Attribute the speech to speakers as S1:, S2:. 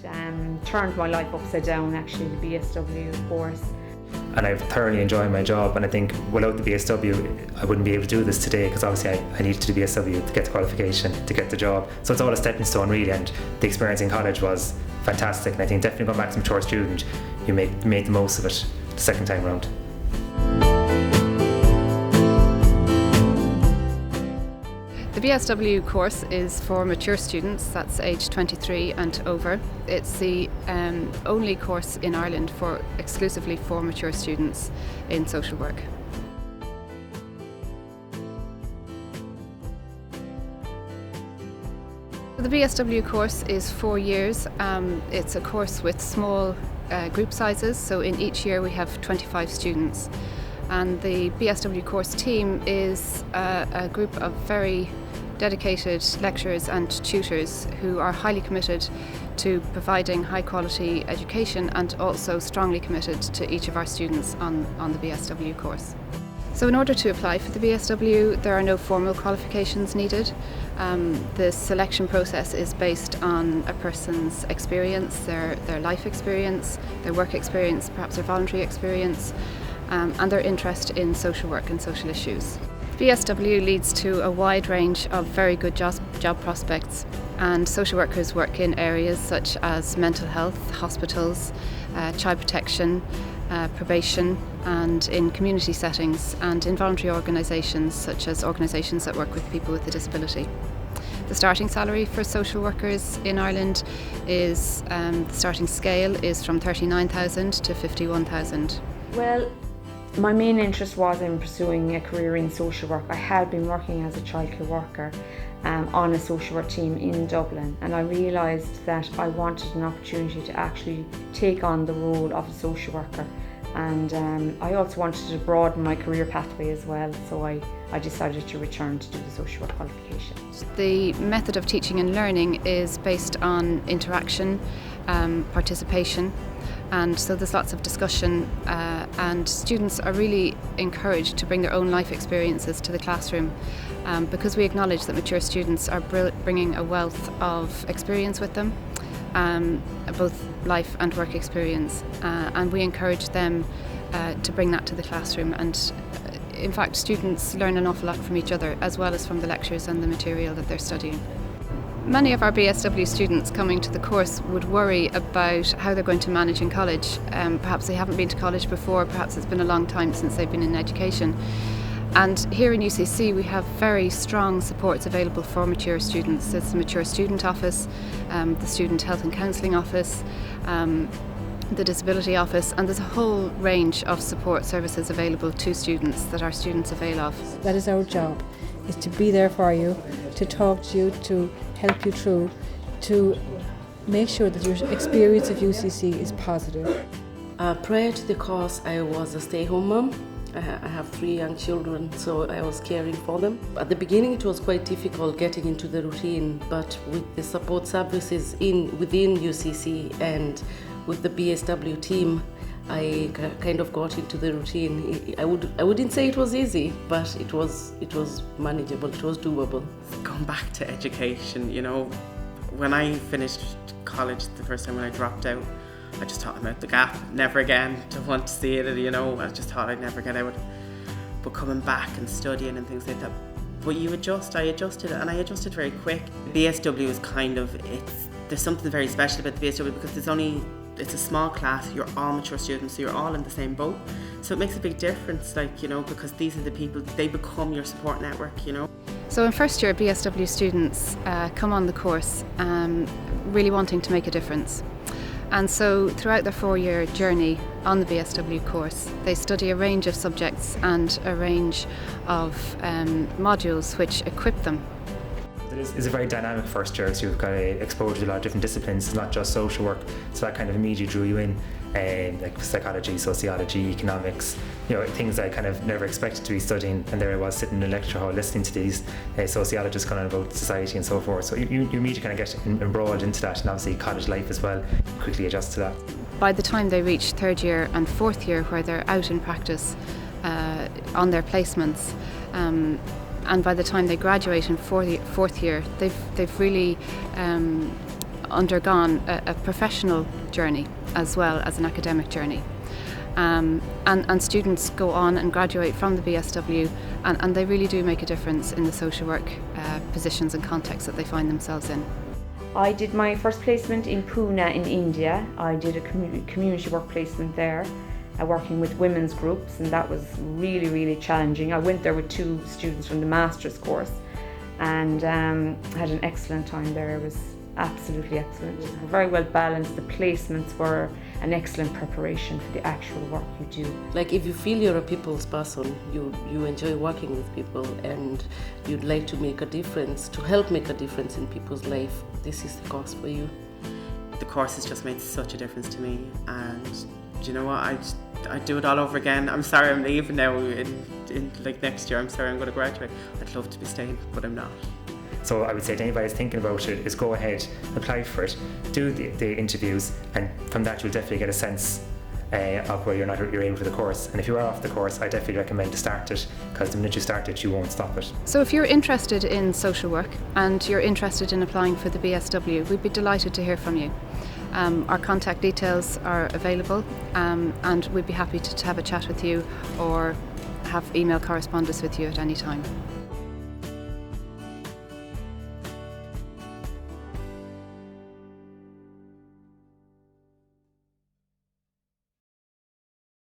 S1: Turned my life upside down, actually, the BSW course.
S2: And I've thoroughly enjoyed my job, and I think without the BSW I wouldn't be able to do this today, because obviously I needed to do BSW to get the qualification, to get the job. So it's all a stepping stone really, and the experience in college was fantastic, and I think definitely going back as a mature student, you made the most of it the second time around.
S3: The BSW course is for mature students, that's age 23 and over. It's the only course in Ireland exclusively for mature students in social work. The BSW course is 4 years. It's a course with small group sizes, so in each year we have 25 students. And the BSW course team is a group of very dedicated lecturers and tutors who are highly committed to providing high quality education, and also strongly committed to each of our students on the BSW course. So in order to apply for the BSW, there are no formal qualifications needed. The selection process is based on a person's experience, their life experience, their work experience, perhaps their voluntary experience, and their interest in social work and social issues. BSW leads to a wide range of very good job prospects, and social workers work in areas such as mental health, hospitals, child protection, probation, and in community settings, and in voluntary organisations such as organisations that work with people with a disability. The starting salary for social workers in Ireland is, the starting scale is from 39,000 to 51,000.
S1: Well, my main interest was in pursuing a career in social work. I had been working as a childcare worker on a social work team in Dublin, and I realised that I wanted an opportunity to actually take on the role of a social worker, and I also wanted to broaden my career pathway as well, so I decided to return to do the social work qualification.
S3: The method of teaching and learning is based on interaction, participation, and so there's lots of discussion, and students are really encouraged to bring their own life experiences to the classroom, because we acknowledge that mature students are bringing a wealth of experience with them, both life and work experience, and we encourage them to bring that to the classroom. And in fact, students learn an awful lot from each other, as well as from the lectures and the material that they're studying. Many of our BSW students coming to the course would worry about how they're going to manage in college. Perhaps they haven't been to college before, perhaps it's been a long time since they've been in education. And here in UCC we have very strong supports available for mature students. There's the Mature Student Office, the Student Health and Counselling Office, the Disability Office, and there's a whole range of support services available to students that our students avail of.
S4: That is our job, is to be there for you, to talk to you, to help you through, to make sure that your experience of UCC is positive.
S5: Prior to the course, I was a stay-home mom. I have 3 young children, so I was caring for them. At the beginning it was quite difficult getting into the routine, but with the support services within UCC and with the BSW team, I kind of got into the routine. I wouldn't say it was easy, but it was manageable, it was doable.
S6: Going back to education, you know, when I finished college the first time when I dropped out, I just thought I'm out the gap, never again to want to see it, you know, I just thought I'd never get out. But coming back and studying and things like that, but I adjusted, and I adjusted very quick. BSW is there's something very special about the BSW because it's a small class, you're all mature students, so you're all in the same boat. So it makes a big difference, like, you know, because these are the people, they become your support network, you know.
S3: So in first year, BSW students come on the course really wanting to make a difference. And so throughout their 4-year journey on the BSW course, they study a range of subjects and a range of modules which equip them.
S2: It's a very dynamic first year, so you've got exposure to a lot of different disciplines. It's not just social work, so that kind of immediately drew you in, like psychology, sociology, economics, you know, things I kind of never expected to be studying, and there I was sitting in a lecture hall listening to these sociologists kind of about society and so forth, so you immediately kind of get embroiled into that, and obviously college life as well, you quickly adjust to that.
S3: By the time they reach 3rd year and 4th year, where they're out in practice on their placements, and by the time they graduate in 4th year, they've really undergone a professional journey as well as an academic journey. And students go on and graduate from the BSW, and they really do make a difference in the social work positions and contexts that they find themselves in.
S1: I did my first placement in Pune in India. I did a community work placement there, working with women's groups, and that was really, really challenging. I went there with 2 students from the master's course and had an excellent time there. It was absolutely excellent. Very well balanced. The placements were an excellent preparation for the actual work you do.
S5: Like if you feel you're a people's person, you enjoy working with people and you'd like to make a difference, to help make a difference in people's life, this is the course for you.
S6: The course has just made such a difference to me, and do you know what, I'd do it all over again. I'm sorry I'm leaving now in like next year. I'm sorry I'm going to graduate. I'd love to be staying, but I'm not.
S2: So I would say to anybody who's thinking about it is go ahead, apply for it, do the interviews, and from that you'll definitely get a sense of where you're able for the course. And if you are off the course, I definitely recommend to start it, because the minute you start it, you won't stop it.
S3: So if you're interested in social work and you're interested in applying for the BSW, we'd be delighted to hear from you. Our contact details are available, and we'd be happy to have a chat with you or have email correspondence with you at any time.